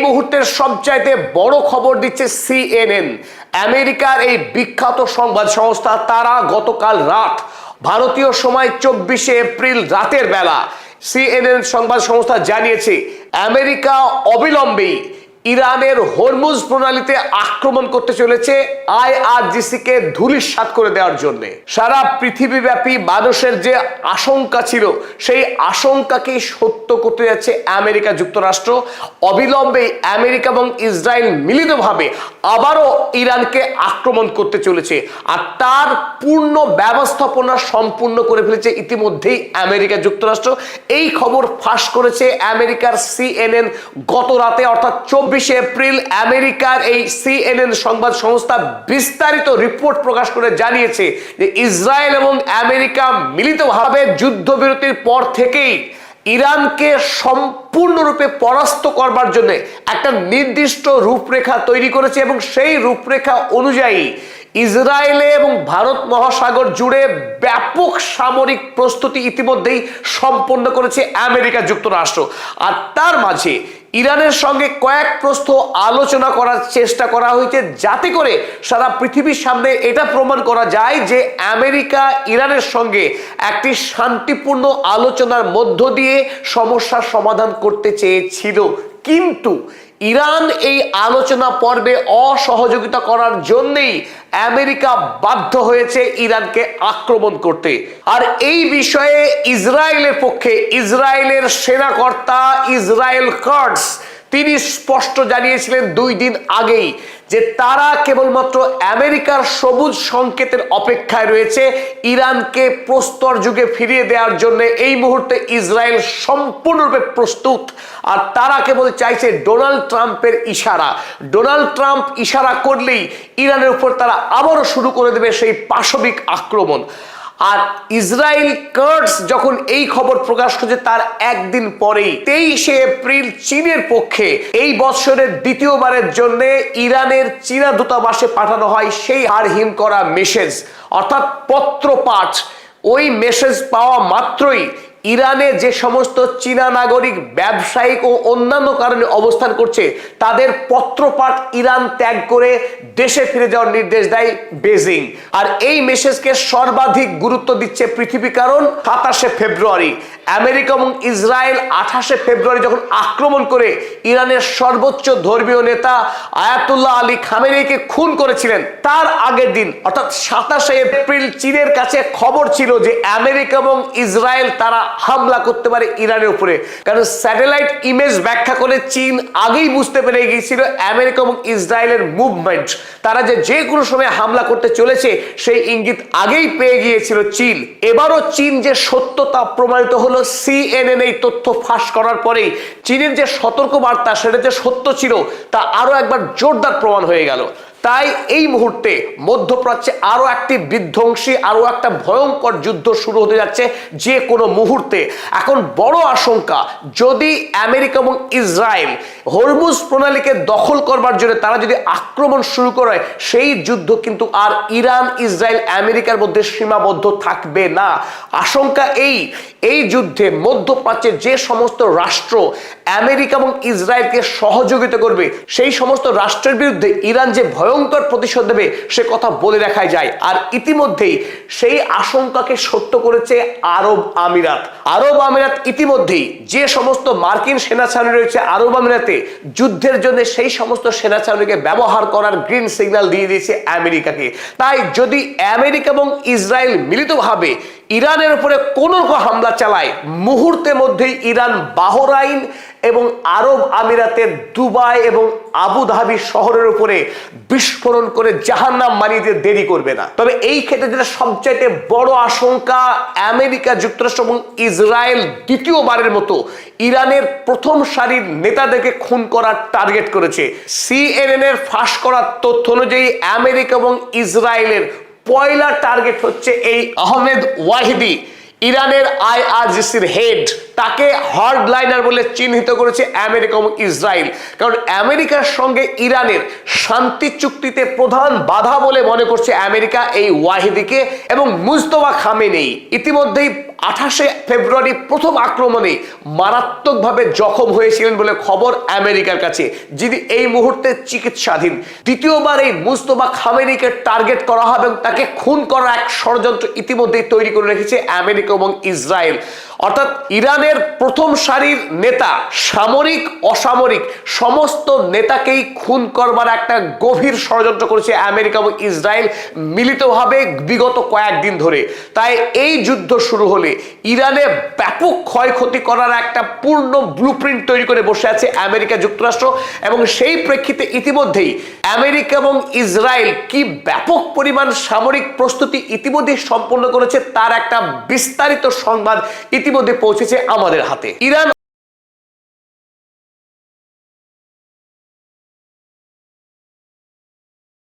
মুহূর্তের সবচাইতে বড় খবর দিচ্ছে সিএনএন। আমেরিকার এই বিখ্যাত সংবাদ সংস্থা তারা গতকাল রাত ভারতীয় সময় 24শে এপ্রিল রাতের বেলা সিএনএন সংবাদ সংস্থা জানিয়েছে আমেরিকা অবিলম্বেই ইরানের হরমুজ প্রণালীতে আক্রমণ করতে চলেছে আইআরজিসি কে ধূলিসাৎ করে দেওয়ার জন্য। সারা পৃথিবীব্যাপী মানুষের যে আশঙ্কা ছিল সেই আশঙ্কাকেই সত্য করতে যাচ্ছে আমেরিকা যুক্তরাষ্ট্র। অবিলম্বে আমেরিকা এবং ইসরায়েল মিলিতভাবে আবারও ইরানকে আক্রমণ করতে চলেছে, আর তার পূর্ণ ব্যবস্থাপনা সম্পূর্ণ করে ফেলেছে ইতিমধ্যেই আমেরিকা যুক্তরাষ্ট্র। এই খবর ফাঁস করেছে আমেরিকার সিএনএন গত রাতে, অর্থাৎ 24শে এপ্রিল। আমেরিকার এই সিএনএন সংবাদ সংস্থা বিস্তারিত রিপোর্ট প্রকাশ করে জানিয়েছে যে ইসরায়েল এবং আমেরিকা মিলিতভাবে যুদ্ধবিরতির পর থেকেই ইরানকে সম্পূর্ণরূপে পরাস্ত করবার জন্য একটা নির্দিষ্ট রূপরেখা তৈরি করেছে এবং সেই রূপরেখা অনুযায়ী ইসরায়েলে এবং ভারত মহাসাগর জুড়ে ব্যাপক সামরিক প্রস্তুতি ইতিমধ্যেই সম্পন্ন করেছে আমেরিকা যুক্তরাষ্ট্র। আর তার মাঝে ইরানের সঙ্গে কয়েক প্রস্থ আলোচনা করার চেষ্টা করা হয়েছে, যাতে করে সারা পৃথিবীর সামনে এটা প্রমাণ করা যায় যে আমেরিকা ইরানের সঙ্গে একটি শান্তিপূর্ণ আলোচনার মধ্য দিয়ে সমস্যার সমাধান করতে চেয়েছিল। কিন্তু ইরান এই আলোচনা পর্বে অসহযোগিতা করার জন্যই আমেরিকা বাধ্য হয়েছে ইরানকে আক্রমণ করতে। আর এই বিষয়ে ইসরায়েলের পক্ষে ইসরায়েলের সেনাকর্তা ইসরায়েল কাটজ তিনি স্পষ্ট জানিয়েছিলেন 2 দিন আগেই যে তারা কেবলমাত্র আমেরিকার সবুজ সংকেতের অপেক্ষায় রয়েছে ইরানকে প্রস্তর যুগে ফিরিয়ে দেওয়ার জন্য। এই মুহূর্তে ইসরায়েল সম্পূর্ণরূপে প্রস্তুত, আর তারা কেবল চাইছে ডোনাল্ড ট্রাম্পের ইশারা। ডোনাল্ড ট্রাম্প ইশারা করলেই ইরানের উপর তারা আবারও শুরু করে দেবে সেই পাশবিক আক্রমণ। আর ইসরায়েল কাটজ যখন এই খবর প্রকাশ করেছে তার একদিন পরেই 23শে এপ্রিল চীনের পক্ষে এই বছরের দ্বিতীয়বারের জন্য ইরানের চীনা দূতাবাসে পাঠানো হয় সেই হারহীন করা মেসেজ, অর্থাৎ পত্রপাঠ। ওই মেসেজ পাওয়া মাত্রই ইরানে যে সমস্ত চীনা নাগরিক ব্যবসায়িক ও অন্যান্য কারণে অবস্থান করছে তাদের পত্রপাঠ ইরান ত্যাগ করে দেশে ফিরে যাওয়ার নির্দেশ দেয় বেজিং। আর এই মেসেজকে সর্বাধিক গুরুত্ব দিচ্ছে পৃথিবী, কারণ 27শে ফেব্রুয়ারি আমেরিকা এবং ইসরায়েল 28শে ফেব্রুয়ারি যখন আক্রমণ করে ইরানের সর্বোচ্চ ধর্মীয় নেতা আয়াতুল্লাহ আলী খামেনেইকে খুন করেছিলেন, তার আগের দিন অর্থাৎ 27শে এপ্রিল চীনের কাছে খবর ছিল যে আমেরিকা এবং ইসরায়েল তারা হামলা করতে পারে ইরানের উপরে। কারণ স্যাটেলাইট ইমেজ ব্যাখ্যা করে চীন আগেই বুঝতে পেরে গিয়েছিল আমেরিকা এবং ইসরায়েলের মুভমেন্ট, তারা যে কোনো সময় হামলা করতে চলেছে সেই ইঙ্গিত আগেই পেয়ে গিয়েছিল চীন। এবারও চীন যে সত্যতা প্রমাণিত হলো সিএনএন এই তথ্য ফাঁস করার পরেই চীনের যে সতর্ক বার্তা সেটা যে সত্য ছিল তা আরো একবার জোরদার প্রমাণ হয়ে গেল। তাই এই মুহূর্তে মধ্যপ্রাচ্যে আরো একটি বিধ্বংসী আরো একটা ভয়ঙ্কর যুদ্ধ শুরু হতে যাচ্ছে যে কোনো মুহূর্তে। এখন বড় আশঙ্কা, যদি আমেরিকা এবং ইসরায়েল হরমুজ প্রণালীকে দখল করবার জন্য তারা যদি আক্রমণ শুরু করে, সেই যুদ্ধ কিন্তু আর ইরান ইসরায়েল আমেরিকার মধ্যে সীমাবদ্ধ থাকবে না। আশঙ্কা এই যুদ্ধে মধ্যপ্রাচ্যের যে সমস্ত রাষ্ট্র আমেরিকা এবং ইসরায়েলকে সহযোগিতা করবে সেই সমস্ত রাষ্ট্রের বিরুদ্ধে ইরান যে ভয়ঙ্কর প্রতিশোধ দেবে সে কথা বলে রাখাই যায়। আর ইতিমধ্যেই সেই আশঙ্কাকে সত্য করেছে আরব আমিরাত। আরব আমিরাত ইতিমধ্যেই যে সমস্ত মার্কিন সেনা ছাউনি রয়েছে আরব আমিরাতে যুদ্ধের জন্য সেই সমস্ত সেনা ছাউনিকে ব্যবহার করার গ্রিন সিগন্যাল দিয়ে দিয়েছে আমেরিকাকে। তাই যদি আমেরিকা এবং ইসরায়েল মিলিতভাবে ইরানের উপরে কোনো হামলা চালায়, মুহূর্তের মধ্যেই ইরান বাহরাইন এবং আরব আমিরাতের দুবাই এবং আবুধাবি শহরের উপরে বিস্ফোরণ করে জাহান্নাম বানিয়ে দিতে দেরি করবে না। তবে এই ক্ষেত্রে যেটা সবচাইতে বড় আশঙ্কা, আমেরিকা যুক্তরাষ্ট্র এবং ইসরায়েল দ্বিতীয়বারের মতো ইরানের প্রথম সারির নেতাদেরকে খুন করার টার্গেট করেছে। সিএনএন এর ফাঁস করার তথ্য অনুযায়ী আমেরিকা এবং ইসরায়েলের পয়লা টার্গেট হচ্ছে এই আহমেদ ওয়াহিদি, ইরানের আইআরজিসির হেড। তাকে হার্ডলাইনার বলে চিহ্নিত করেছে আমেরিকা এবং ইসরায়েল, কারণ আমেরিকার সঙ্গে ইরানের শান্তি চুক্তিতে প্রধান বাধা বলে মনে করছে আমেরিকা এই ওয়াহিদিকে এবং মুজতবা খামেনেই। ইতিমধ্যেই 28 ফেব্রুয়ারি প্রথম আক্রমণে মারাত্মকভাবে জখম হয়েছিলেন বলে খবর আমেরিকার কাছে, যিনি এই মুহূর্তে চিকিৎসাধীন। দ্বিতীয়বার এই মুস্তফা খামেনিকে টার্গেট করা হবে এবং তাকে খুন করার এক ষড়যন্ত্র ইতিমধ্যেই তৈরি করে রেখেছে আমেরিকা এবং ইসরায়েল। অর্থাৎ ইরানের প্রথম সারির নেতা, সামরিক অসামরিক সমস্ত নেতাকেই খুন করবার একটা গভীর ষড়যন্ত্র করেছে আমেরিকা এবং ইসরায়েল মিলিতভাবে বিগত কয়েকদিন ধরে। তাই এই যুদ্ধ শুরু হলে ইরানে ব্যাপক ক্ষয়ক্ষতি করার একটা পূর্ণ ব্লুপ্রিন্ট তৈরি করে বসে আছে আমেরিকা যুক্তরাষ্ট্র, এবং সেই প্রেক্ষিতে ইতিমধ্যেই আমেরিকা এবং ইসরায়েল কি ব্যাপক পরিমাণ সামরিক প্রস্তুতি ইতিমধ্যেই সম্পন্ন করেছে তার একটা বিস্তারিত সংবাদ ইতিমধ্যে পৌঁছেছে আমাদের হাতে। ইরান